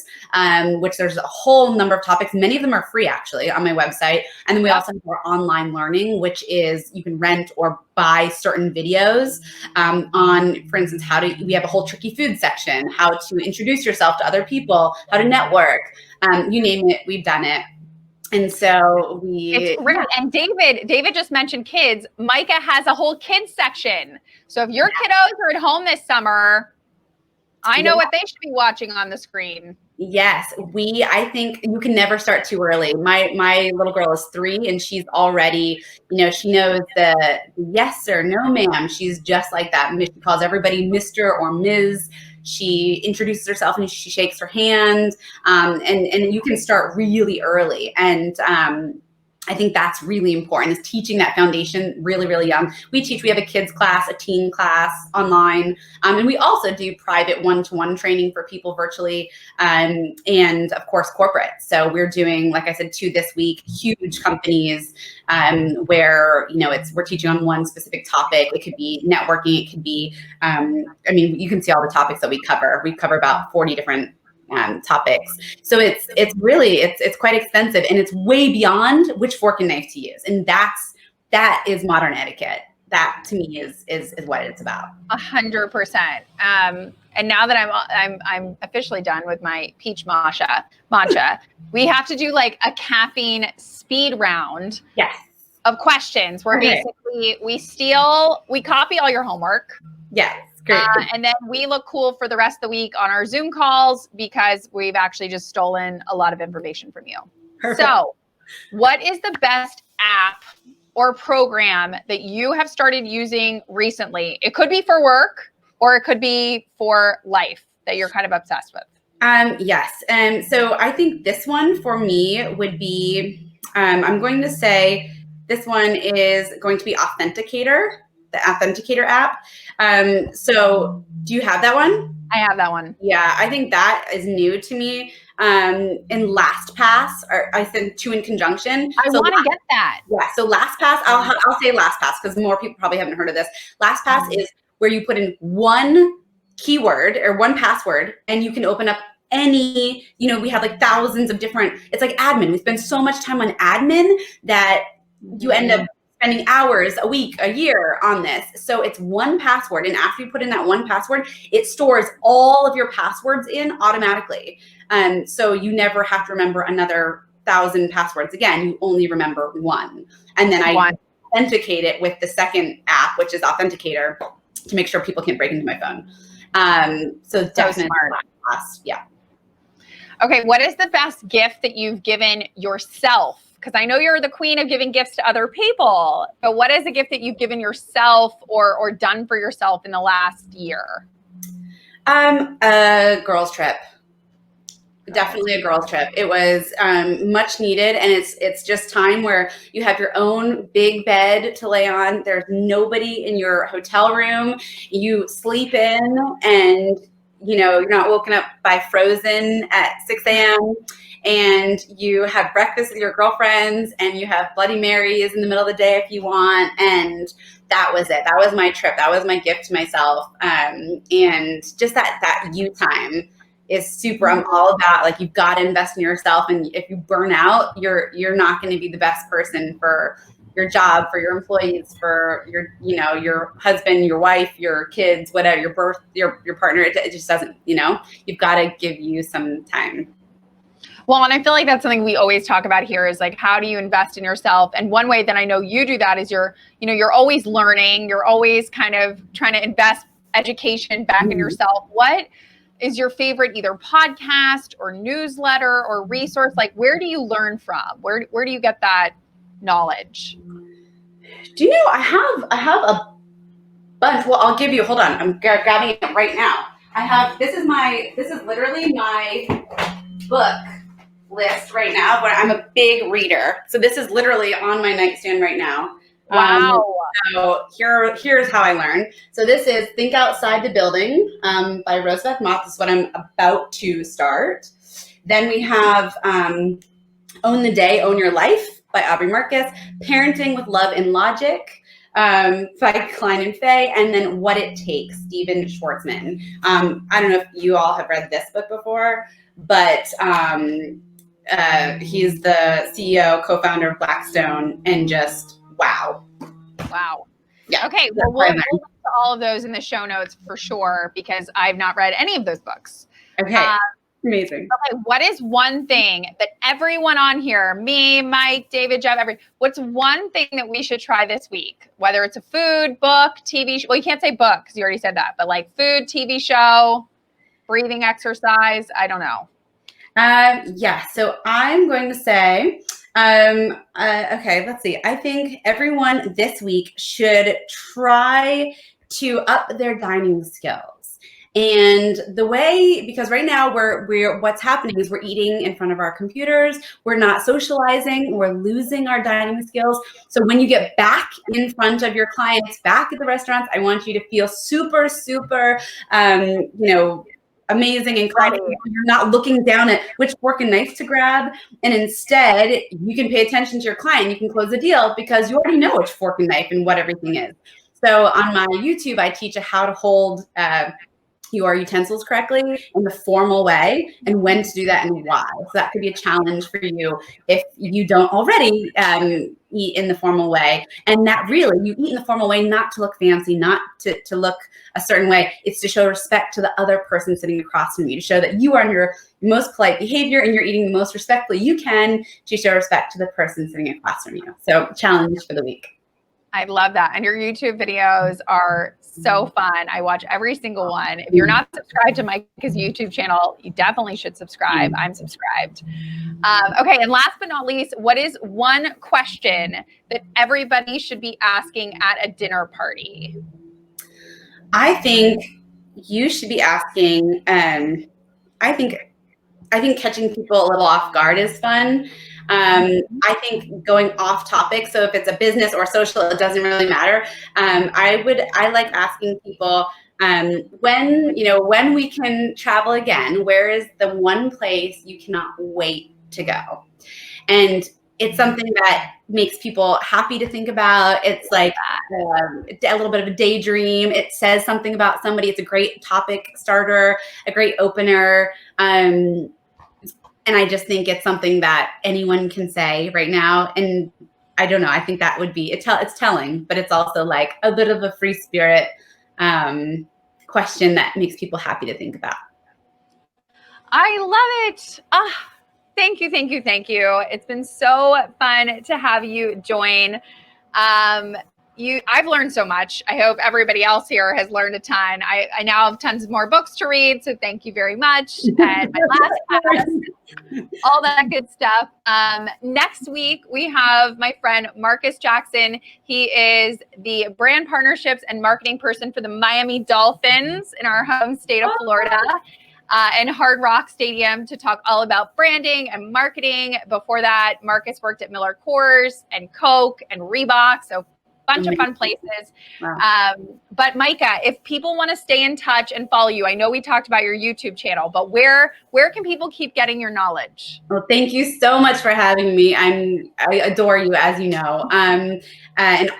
which there's a whole number of topics. Many of them are free actually on my website. And then we also have our online learning, which is you can rent or buy certain videos on, for instance, we have a whole tricky food section, how to introduce yourself to other people, how to network, you name it, we've done it. And so it's great. Yeah. And David just mentioned kids. Myka has a whole kids section. So if your kiddos are at home this summer, I know what they should be watching on the screen. Yes, I think you can never start too early. My little girl is 3 and she's already, she knows the yes sir, no ma'am. She's just like that. She calls everybody Mr. or Ms. She introduces herself and she shakes her hand. And you can start really early. And I think that's really important, is teaching that foundation really, really young. We have a kids class, a teen class online, and we also do private one-to-one training for people virtually, and of course corporate. So we're doing, like I said, 2 this week, huge companies, where we're teaching on one specific topic. It could be networking, it could be, you can see all the topics that we cover. We cover about 40 different topics. So it's quite extensive, and it's way beyond which fork and knife to use. And that is modern etiquette. That to me is what it's about. 100%. And now that I'm officially done with my peach matcha, we have to do like a caffeine speed round. Yes. Of questions where basically we copy all your homework. Yes. Great. And then we look cool for the rest of the week on our Zoom calls because we've actually just stolen a lot of information from you. Perfect. So what is the best app or program that you have started using recently? It could be for work or it could be for life that you're kind of obsessed with. Yes. So I think this one for me would be, I'm going to say this one is going to be Authenticator, the Authenticator app. So do you have that one? I have that one. Yeah, I think that is new to me. And LastPass, I sent 2 in conjunction. I want to get that. Yeah, so LastPass, I'll say LastPass because more people probably haven't heard of this. LastPass is where you put in one keyword or one password and you can open up any, we have like thousands of different, it's like admin. We spend so much time on admin that you end up spending hours, a week, a year on this. So it's one password. And after you put in that one password, it stores all of your passwords in automatically. So you never have to remember another 1,000 passwords again. You only remember one. And then I authenticate it with the second app, which is Authenticator, to make sure people can't break into my phone. So definitely smart. Yeah. Okay. What is the best gift that you've given yourself? Because I know you're the queen of giving gifts to other people, but what is a gift that you've given yourself or done for yourself in the last year? A girls trip. Definitely a girls' trip. It was much needed, and it's just time where you have your own big bed to lay on. There's nobody in your hotel room. You sleep in, and you're not woken up by Frozen at 6 a.m. And you have breakfast with your girlfriends, and you have Bloody Marys in the middle of the day if you want. And that was it. That was my trip. That was my gift to myself. And just that you time is super. I'm all about, like, you've got to invest in yourself, and if you burn out, you're not going to be the best person for your job, for your employees, for your husband, your wife, your kids, whatever, your partner. It just doesn't. You've got to give you some time. Well, and I feel like that's something we always talk about here is like, how do you invest in yourself? And one way that I know you do that is you're always learning. You're always kind of trying to invest education back in yourself. What is your favorite either podcast or newsletter or resource? Like, where do you learn from? Where do you get that knowledge? Do you know, I have a bunch. Well, I'll give you, hold on. I'm grabbing it right now. This is literally my book list right now, but I'm a big reader. So this is literally on my nightstand right now. Wow. So here's how I learn. So this is Think Outside the Building by Rosebeth Moth. This is what I'm about to start. Then we have Own the Day, Own Your Life by Aubrey Marcus. Parenting with Love and Logic by Klein and Fay. And then What It Takes, Stephen Schwartzman. I don't know if you all have read this book before, but he's the CEO, co-founder of Blackstone, and just wow. Yeah. Okay. Well, we'll link to all of those in the show notes for sure, because I've not read any of those books. Okay. Amazing. Okay. What is one thing that everyone on here, me, Mike, David, Jeff, what's one thing that we should try this week? Whether it's a food, book, TV show. Well, you can't say book because you already said that, but like food, TV show, breathing exercise. I don't know. Yeah. So I'm going to say, okay, let's see. I think everyone this week should try to up their dining skills. And because right now what's happening is we're eating in front of our computers. We're not socializing. We're losing our dining skills. So when you get back in front of your clients, back at the restaurants, I want you to feel super, super, amazing and confident. You're not looking down at which fork and knife to grab, and instead you can pay attention to your client. You can close the deal because you already know which fork and knife and what everything is. So on my YouTube, I teach how to hold your utensils correctly in the formal way, and when to do that and why. So that could be a challenge for you if you don't already eat in the formal way. And that really, you eat in the formal way not to look fancy, not to look a certain way. It's to show respect to the other person sitting across from you, to show that you are in your most polite behavior and you're eating the most respectfully you can, to show respect to the person sitting across from you. So challenge for the week. I love that. And your YouTube videos are so fun. I watch every single one. If you're not subscribed to Myka's YouTube channel, you definitely should subscribe. I'm subscribed. Okay. And last but not least, what is one question that everybody should be asking at a dinner party? I think you should be asking, I think catching people a little off guard is fun. I think going off topic, so if it's a business or social, it doesn't really matter. I like asking people, when we can travel again, where is the one place you cannot wait to go? And it's something that makes people happy to think about. It's like a little bit of a daydream. It says something about somebody. It's a great topic starter, a great opener. And I just think it's something that anyone can say right now. And I don't know, I think that would be, it's telling, but it's also like a bit of a free spirit question that makes people happy to think about. I love it. Thank you. It's been so fun to have you join. I've learned so much. I hope everybody else here has learned a ton. I now have tons more books to read, so thank you very much. And my last class, all that good stuff. Next week, we have my friend Marcus Jackson. He is the brand partnerships and marketing person for the Miami Dolphins in our home state of Florida. and Hard Rock Stadium to talk all about branding and marketing. Before that, Marcus worked at Miller Coors and Coke and Reebok. So bunch of fun places. Wow. But Myka, if people want to stay in touch and follow you, I know we talked about your YouTube channel, but where can people keep getting your knowledge? Well, thank you so much for having me. I adore you, as you know, and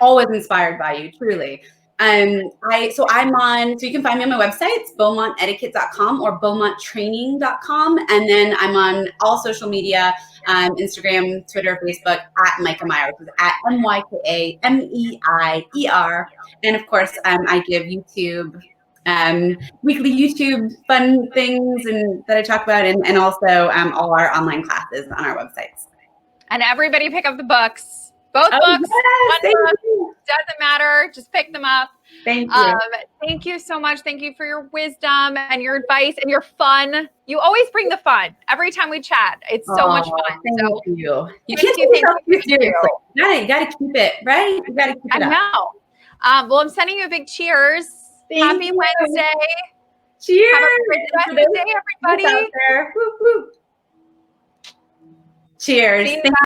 always inspired by you, truly. So you can find me on my website, it's beaumontetiquette.com or beaumonttraining.com. And then I'm on all social media, Instagram, Twitter, Facebook, at Myka Meier, which is at MYKAMEIER. And of course, I give YouTube, weekly YouTube fun things that I talk about, and also all our online classes on our websites. And everybody pick up the books. Both books, yes, one book, doesn't matter. Just pick them up. Thank you. Thank you so much. Thank you for your wisdom and your advice and your fun. You always bring the fun every time we chat. It's so much fun. Thank so you. You can't take yourself too seriously. You gotta keep it, right? You gotta keep it up. I know. Well, I'm sending you a big cheers. Happy Wednesday. Cheers. Have a great rest of the day, everybody. Woo, woo. Cheers.